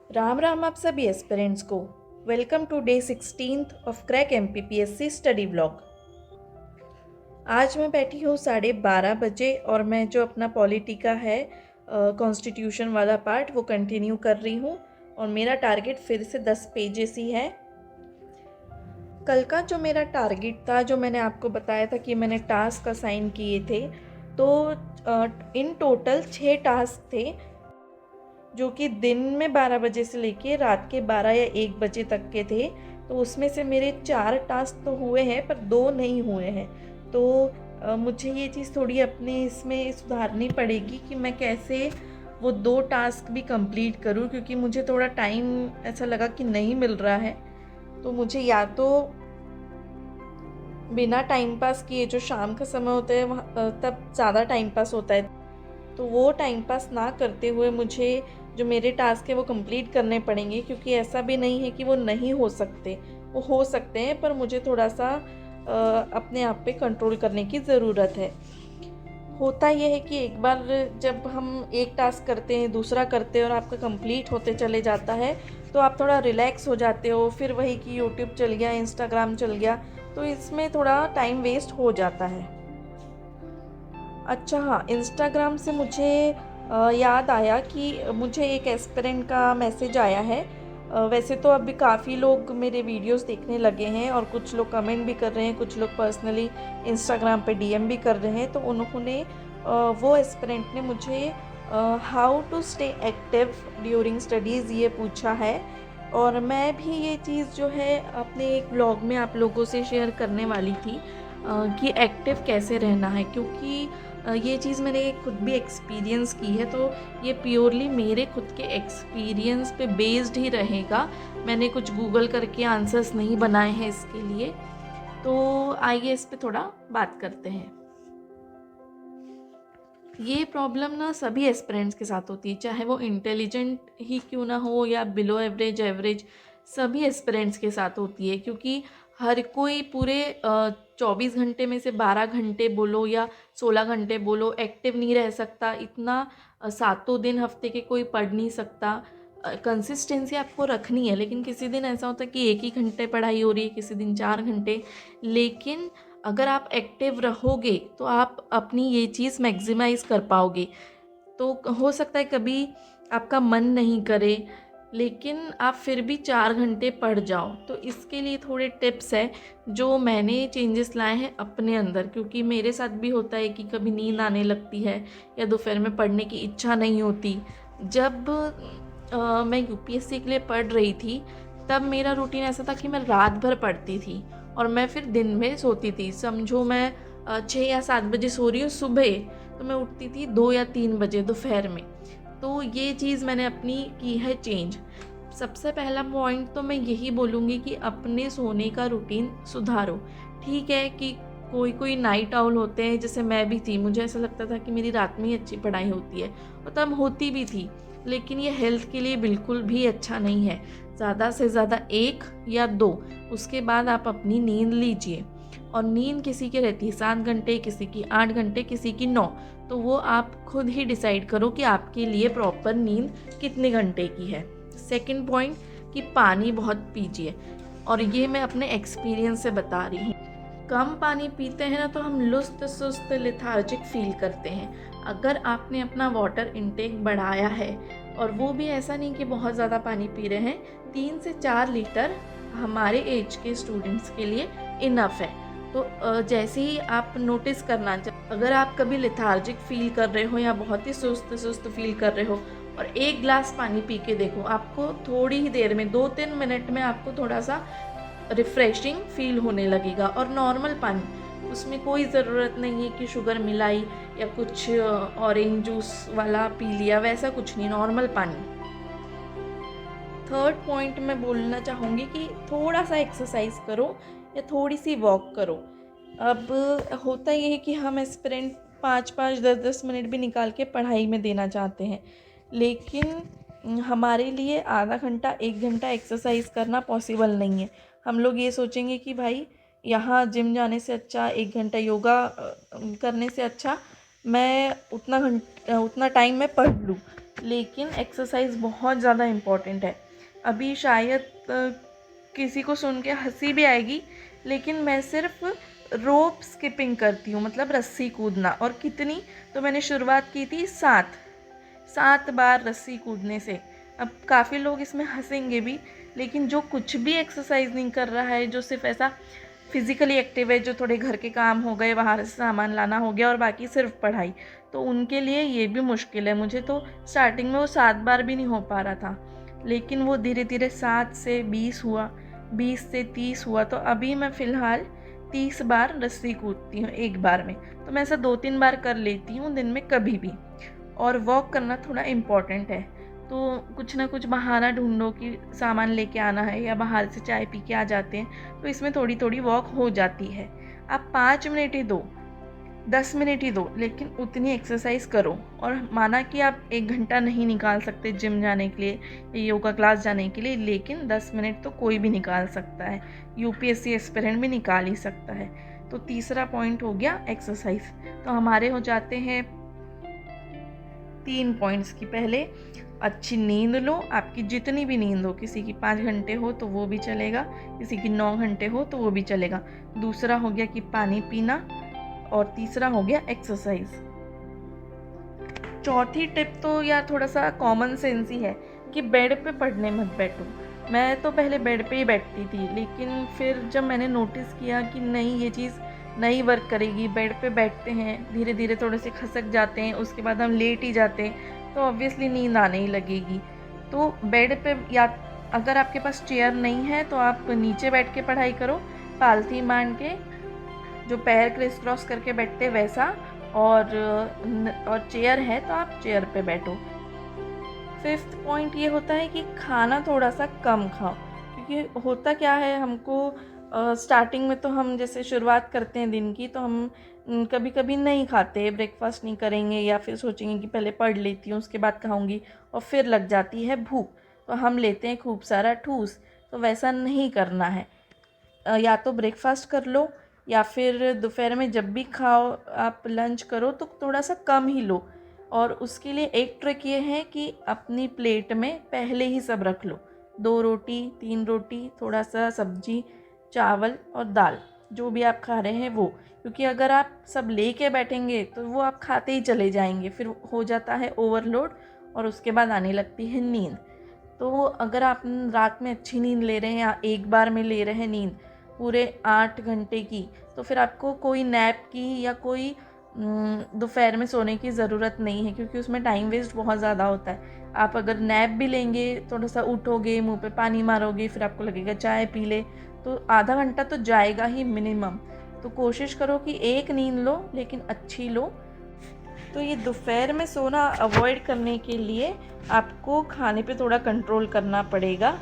राम राम आप सभी एस्पिरेंट्स को। Welcome to day 16th of crack MPPSC study blog. आज मैं बैठी हूँ 12:30 बजे और मैं जो अपना पॉलिटी का है कॉन्स्टिट्यूशन वाला पार्ट वो कंटिन्यू कर रही हूँ और मेरा टारगेट फिर से 10 पेजेस ही है। कल का जो मेरा टारगेट था, जो मैंने आपको बताया था कि मैंने टास्क असाइन किए थे, तो इन टोटल 6 टास्क थे जो कि दिन में 12 बजे से लेके रात के 12 या 1 बजे तक के थे। तो उसमें से मेरे 4 टास्क तो हुए हैं पर 2 नहीं हुए हैं। तो मुझे ये चीज़ थोड़ी अपने इसमें सुधारनी पड़ेगी कि मैं कैसे वो 2 टास्क भी कंप्लीट करूं, क्योंकि मुझे थोड़ा टाइम ऐसा लगा कि नहीं मिल रहा है। तो मुझे या तो बिना टाइम पास किए, जो शाम का समय होता है तब ज़्यादा टाइम पास होता है, तो वो टाइम पास ना करते हुए मुझे जो मेरे टास्क है वो कंप्लीट करने पड़ेंगे। क्योंकि ऐसा भी नहीं है कि वो नहीं हो सकते, वो हो सकते हैं, पर मुझे थोड़ा सा अपने आप पे कंट्रोल करने की ज़रूरत है। होता यह है कि एक बार जब हम एक टास्क करते हैं, दूसरा करते हैं और आपका कंप्लीट होते चले जाता है, तो आप थोड़ा रिलैक्स हो जाते हो। फिर वही कि यूट्यूब चल गया, इंस्टाग्राम चल गया, तो इसमें थोड़ा टाइम वेस्ट हो जाता है। अच्छा हाँ, इंस्टाग्राम से मुझे याद आया कि मुझे एक एस्पिरेंट का मैसेज आया है। वैसे तो अभी काफ़ी लोग मेरे वीडियोस देखने लगे हैं और कुछ लोग कमेंट भी कर रहे हैं, कुछ लोग पर्सनली इंस्टाग्राम पे DM भी कर रहे हैं। तो उन्होंने वो एस्पिरेंट ने मुझे how to stay active during studies ये पूछा है। और मैं भी ये चीज़ जो है अपने एक ब्लॉग में आप लोगों से शेयर करने वाली थी कि एक्टिव कैसे रहना है। क्योंकि ये चीज़ मैंने खुद भी एक्सपीरियंस की है, तो ये प्योरली मेरे खुद के एक्सपीरियंस पे बेस्ड ही रहेगा। मैंने कुछ गूगल करके आंसर्स नहीं बनाए हैं इसके लिए। तो आइए इस पे थोड़ा बात करते हैं। ये प्रॉब्लम ना सभी एस्पिरेंट्स के साथ होती है, चाहे वो इंटेलिजेंट ही क्यों ना हो या बिलो एवरेज एवरेज, सभी एस्पिरेंट्स के साथ होती है। क्योंकि हर कोई पूरे 24 घंटे में से 12 घंटे बोलो या 16 घंटे बोलो एक्टिव नहीं रह सकता। इतना सातों दिन हफ्ते के कोई पढ़ नहीं सकता। कंसिस्टेंसी आपको रखनी है, लेकिन किसी दिन ऐसा होता है कि 1 ही घंटे पढ़ाई हो रही है, किसी दिन 4 घंटे। लेकिन अगर आप एक्टिव रहोगे तो आप अपनी ये चीज़ मैक्सिमाइज़ कर पाओगे। तो हो सकता है कभी आपका मन नहीं करे, लेकिन आप फिर भी 4 घंटे पढ़ जाओ। तो इसके लिए थोड़े टिप्स हैं जो मैंने चेंजेस लाए हैं अपने अंदर। क्योंकि मेरे साथ भी होता है कि कभी नींद आने लगती है या दोपहर में पढ़ने की इच्छा नहीं होती। जब मैं UPSC के लिए पढ़ रही थी, तब मेरा रूटीन ऐसा था कि मैं रात भर पढ़ती थी और मैं फिर दिन में सोती थी। समझो मैं 6 या 7 बजे सो रही हूँ सुबह, तो मैं उठती थी 2 या 3 बजे दोपहर में। तो ये चीज़ मैंने अपनी की है चेंज। सबसे पहला पॉइंट तो मैं यही बोलूँगी कि अपने सोने का रूटीन सुधारो। ठीक है कि कोई कोई नाइट आउल होते हैं, जैसे मैं भी थी। मुझे ऐसा लगता था कि मेरी रात में ही अच्छी पढ़ाई होती है, और तब होती भी थी। लेकिन ये हेल्थ के लिए बिल्कुल भी अच्छा नहीं है। ज़्यादा से ज़्यादा 1 या 2, उसके बाद आप अपनी नींद लीजिए। और नींद किसी की रहती है 7 घंटे, किसी की 8 घंटे, किसी की 9। तो वो आप खुद ही डिसाइड करो कि आपके लिए प्रॉपर नींद कितने घंटे की है। सेकंड पॉइंट कि पानी बहुत पीजिए, और ये मैं अपने एक्सपीरियंस से बता रही हूँ। कम पानी पीते हैं ना, तो हम लुस्त सुस्त लेथार्जिक फील करते हैं। अगर आपने अपना वाटर इनटेक बढ़ाया है, और वो भी ऐसा नहीं कि बहुत ज़्यादा पानी पी रहे हैं, 3 से 4 लीटर हमारे एज के स्टूडेंट्स के लिए इनफ है। तो जैसे ही आप नोटिस करना, अगर आप कभी लेथार्जिक फील कर रहे हो या बहुत ही सुस्त सुस्त फील कर रहे हो, और 1 ग्लास पानी पी के देखो, आपको थोड़ी ही देर में 2-3 मिनट में आपको थोड़ा सा रिफ़्रेशिंग फील होने लगेगा। और नॉर्मल पानी, उसमें कोई ज़रूरत नहीं है कि शुगर मिलाई या कुछ ऑरेंज जूस वाला पी लिया, वैसा कुछ नहीं, नॉर्मल पानी। थर्ड पॉइंट मैं बोलना चाहूँगी कि थोड़ा सा एक्सरसाइज करो या थोड़ी सी वॉक करो। अब होता ये है कि हम एस्पिरेंट 5-5, 10-10 मिनट भी निकाल के पढ़ाई में देना चाहते हैं, लेकिन हमारे लिए आधा घंटा 1 घंटा एक्सरसाइज करना पॉसिबल नहीं है। हम लोग ये सोचेंगे कि भाई यहाँ जिम जाने से अच्छा, 1 घंटा योगा करने से अच्छा मैं उतना टाइम मैं पढ़ लूँ। लेकिन एक्सरसाइज बहुत ज़्यादा इम्पॉर्टेंट है। अभी शायद किसी को सुन के हंसी भी आएगी, लेकिन मैं सिर्फ रोप स्किपिंग करती हूँ, मतलब रस्सी कूदना। और कितनी, तो मैंने शुरुआत की थी 7 बार रस्सी कूदने से। अब काफ़ी लोग इसमें हंसेंगे भी, लेकिन जो कुछ भी एक्सरसाइज नहीं कर रहा है, जो सिर्फ ऐसा फिज़िकली एक्टिव है, जो थोड़े घर के काम हो गए, बाहर से सामान लाना हो गया और बाकी सिर्फ पढ़ाई, तो उनके लिए ये भी मुश्किल है। मुझे तो स्टार्टिंग में वो 7 बार भी नहीं हो पा रहा था, लेकिन वो धीरे धीरे 7 से 20 हुआ, 20 से 30 हुआ, तो अभी मैं फ़िलहाल 30 बार रस्सी कूदती हूँ एक बार में। तो मैं ऐसा 2-3 बार कर लेती हूँ दिन में कभी भी। और वॉक करना थोड़ा इम्पॉर्टेंट है, तो कुछ ना कुछ बहाना ढूंढो कि सामान लेके आना है या बाहर से चाय पी के आ जाते हैं, तो इसमें थोड़ी थोड़ी वॉक हो जाती है। आप 5 मिनट ही दो, 10 मिनट ही दो, लेकिन उतनी एक्सरसाइज करो। और माना कि आप 1 घंटा नहीं निकाल सकते जिम जाने के लिए या योगा क्लास जाने के लिए, लेकिन 10 मिनट तो कोई भी निकाल सकता है, यूपीएससी एस्पिरेंट भी निकाल ही सकता है। तो तीसरा पॉइंट हो गया एक्सरसाइज। तो हमारे हो जाते हैं 3 पॉइंट्स की। पहले, अच्छी नींद लो, आपकी जितनी भी नींद हो, किसी की 5 घंटे हो तो वो भी चलेगा, किसी की 9 घंटे हो तो वो भी चलेगा। दूसरा हो गया कि पानी पीना, और तीसरा हो गया एक्सरसाइज। चौथी टिप तो यार थोड़ा सा कॉमन सेंस ही है कि बेड पे पढ़ने मत बैठो। मैं तो पहले बेड पे ही बैठती थी, लेकिन फिर जब मैंने नोटिस किया कि नहीं, ये चीज़ नहीं वर्क करेगी, बेड पे बैठते हैं, धीरे धीरे थोड़े से खसक जाते हैं, उसके बाद हम लेट ही जाते हैं, तो ऑब्वियसली नींद आने ही लगेगी। तो बेड पे, या अगर आपके पास चेयर नहीं है तो आप नीचे बैठ के पढ़ाई करो, पालथी मान के, जो पैर क्रिस क्रॉस करके बैठते वैसा। और चेयर है तो आप चेयर पे बैठो। 5th पॉइंट ये होता है कि खाना थोड़ा सा कम खाओ, क्योंकि होता क्या है, हमको स्टार्टिंग में तो हम जैसे शुरुआत करते हैं दिन की, तो हम कभी कभी नहीं खाते, ब्रेकफास्ट नहीं करेंगे, या फिर सोचेंगे कि पहले पढ़ लेती हूँ उसके बाद खाऊंगी, और फिर लग जाती है भूख, तो हम लेते हैं खूब सारा ठूस। तो वैसा नहीं करना है। या तो ब्रेकफास्ट कर लो, या फिर दोपहर में जब भी खाओ, आप लंच करो तो थोड़ा सा कम ही लो। और उसके लिए एक ट्रिक ये है कि अपनी प्लेट में पहले ही सब रख लो, 2 रोटी, 3 रोटी, थोड़ा सा सब्जी, चावल और दाल, जो भी आप खा रहे हैं वो। क्योंकि अगर आप सब लेके बैठेंगे तो वो आप खाते ही चले जाएंगे, फिर हो जाता है ओवरलोड, और उसके बाद आने लगती है नींद। तो अगर आप रात में अच्छी नींद ले रहे हैं, या एक बार में ले रहे हैं नींद पूरे 8 घंटे की, तो फिर आपको कोई नैप की या कोई दोपहर में सोने की ज़रूरत नहीं है, क्योंकि उसमें टाइम वेस्ट बहुत ज़्यादा होता है। आप अगर नैप भी लेंगे, थोड़ा सा उठोगे, मुंह पे पानी मारोगे, फिर आपको लगेगा चाय पी ले, तो आधा घंटा तो जाएगा ही मिनिमम। तो कोशिश करो कि एक नींद लो, लेकिन अच्छी लो। तो ये दोपहर में सोना अवॉइड करने के लिए आपको खाने पे थोड़ा कंट्रोल करना पड़ेगा।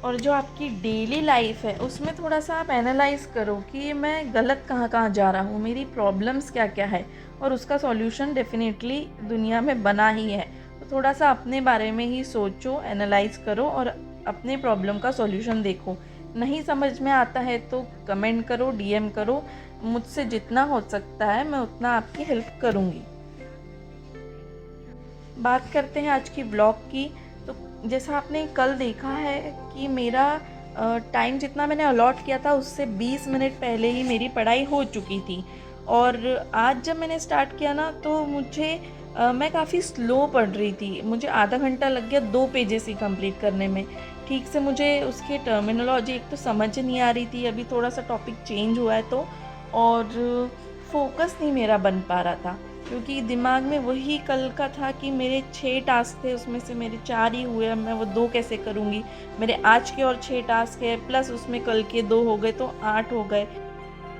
और जो आपकी डेली लाइफ है उसमें थोड़ा सा आप एनालाइज करो कि मैं गलत कहाँ कहाँ जा रहा हूँ, मेरी प्रॉब्लम्स क्या क्या है, और उसका सॉल्यूशन डेफिनेटली दुनिया में बना ही है। तो थोड़ा सा अपने बारे में ही सोचो, एनालाइज करो और अपने प्रॉब्लम का सॉल्यूशन देखो। नहीं समझ में आता है तो कमेंट करो, डीएम करो, मुझसे जितना हो सकता है मैं उतना आपकी हेल्प करूँगी। बात करते हैं आज की व्लॉग की। तो जैसा आपने कल देखा है कि मेरा टाइम जितना मैंने अलॉट किया था उससे 20 मिनट पहले ही मेरी पढ़ाई हो चुकी थी। और आज जब मैंने स्टार्ट किया ना, तो मैं काफ़ी स्लो पढ़ रही थी, मुझे आधा घंटा लग गया 2 पेजेस ही कंप्लीट करने में। ठीक से मुझे उसकी टर्मिनोलॉजी एक तो समझ नहीं आ रही थी, अभी थोड़ा सा टॉपिक चेंज हुआ है तो, और फोकस नहीं मेरा बन पा रहा था, क्योंकि दिमाग में वही कल का था कि मेरे 6 टास्क थे, उसमें से मेरे 4 ही हुए, अब मैं वो 2 कैसे करूँगी। मेरे आज के और 6 टास्क है, प्लस उसमें कल के 2 हो गए, तो 8 हो गए।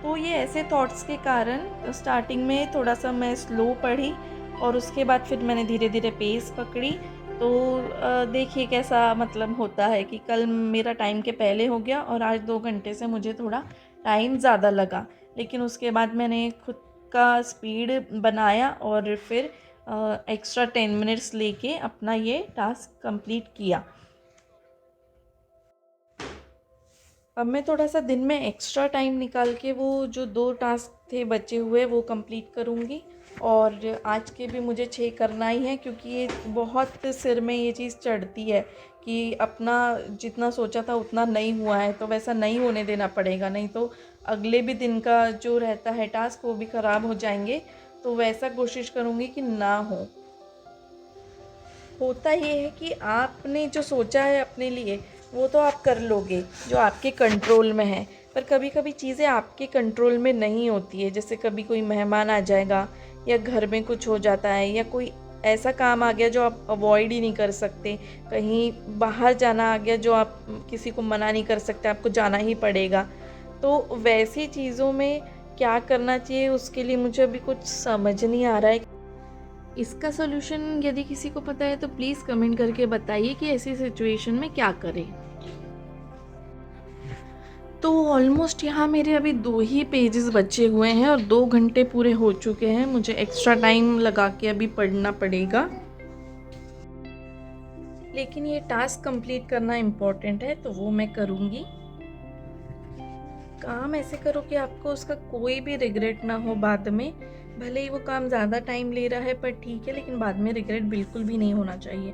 तो ये ऐसे थॉट्स के कारण स्टार्टिंग में थोड़ा सा मैं स्लो पढ़ी, और उसके बाद फिर मैंने धीरे धीरे पेस पकड़ी। तो देखिए कैसा मतलब होता है कि कल मेरा टाइम के पहले हो गया, और आज 2 घंटे से मुझे थोड़ा टाइम ज़्यादा लगा, लेकिन उसके बाद मैंने खुद का स्पीड बनाया और फिर एक्स्ट्रा 10 मिनट्स लेके अपना ये टास्क कंप्लीट किया। अब मैं थोड़ा सा दिन में एक्स्ट्रा टाइम निकाल के वो जो 2 टास्क थे बचे हुए वो कंप्लीट करूँगी, और आज के भी मुझे 6 करना ही है, क्योंकि ये बहुत सिर में ये चीज़ चढ़ती है कि अपना जितना सोचा था उतना नहीं हुआ है, तो वैसा नहीं होने देना पड़ेगा, नहीं तो अगले भी दिन का जो रहता है टास्क वो भी ख़राब हो जाएंगे। तो वैसा कोशिश करूँगी कि ना हो। होता ये है कि आपने जो सोचा है अपने लिए वो तो आप कर लोगे, जो आपके कंट्रोल में है, पर कभी कभी चीज़ें आपके कंट्रोल में नहीं होती है। जैसे कभी कोई मेहमान आ जाएगा, या घर में कुछ हो जाता है, या कोई ऐसा काम आ गया जो आप अवॉइड ही नहीं कर सकते, कहीं बाहर जाना आ गया जो आप किसी को मना नहीं कर सकते, आपको जाना ही पड़ेगा। तो वैसी चीज़ों में क्या करना चाहिए, उसके लिए मुझे अभी कुछ समझ नहीं आ रहा है। इसका सॉल्यूशन यदि किसी को पता है तो प्लीज़ कमेंट करके बताइए कि ऐसी सिचुएशन में क्या करें। तो ऑलमोस्ट यहाँ मेरे अभी 2 ही पेजेस बचे हुए हैं और 2 घंटे पूरे हो चुके हैं। मुझे एक्स्ट्रा टाइम लगा के अभी पढ़ना पड़ेगा, लेकिन ये टास्क कंप्लीट करना इम्पोर्टेंट है तो वो मैं करूँगी। काम ऐसे करो कि आपको उसका कोई भी रिग्रेट ना हो बाद में। भले ही वो काम ज़्यादा टाइम ले रहा है पर ठीक है, लेकिन बाद में रिग्रेट बिल्कुल भी नहीं होना चाहिए।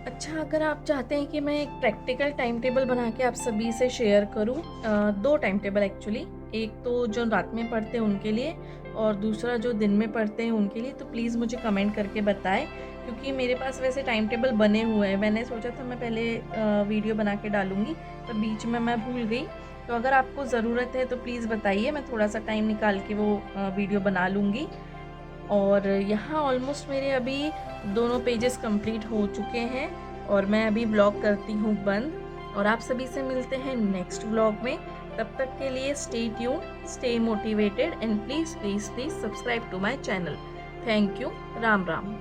अच्छा, अगर आप चाहते हैं कि मैं एक प्रैक्टिकल टाइम टेबल बना के आप सभी से शेयर करूं, 2 टाइम टेबल एक्चुअली, एक तो जो रात में पढ़ते हैं उनके लिए और दूसरा जो दिन में पढ़ते हैं उनके लिए, तो प्लीज़ मुझे कमेंट करके बताएं, क्योंकि मेरे पास वैसे टाइम टेबल बने हुए हैं। मैंने सोचा था मैं पहले वीडियो बना के डालूंगी, पर बीच में मैं भूल गई। तो अगर आपको ज़रूरत है तो प्लीज़ बताइए, मैं थोड़ा सा टाइम निकाल के वो वीडियो बना लूँगी। और यहाँ ऑलमोस्ट मेरे अभी दोनों पेजेस कंप्लीट हो चुके हैं और मैं अभी ब्लॉग करती हूँ बंद, और आप सभी से मिलते हैं नेक्स्ट ब्लॉग में। तब तक के लिए stay tuned, stay motivated and please please please subscribe to my channel. Thank you. Ram Ram.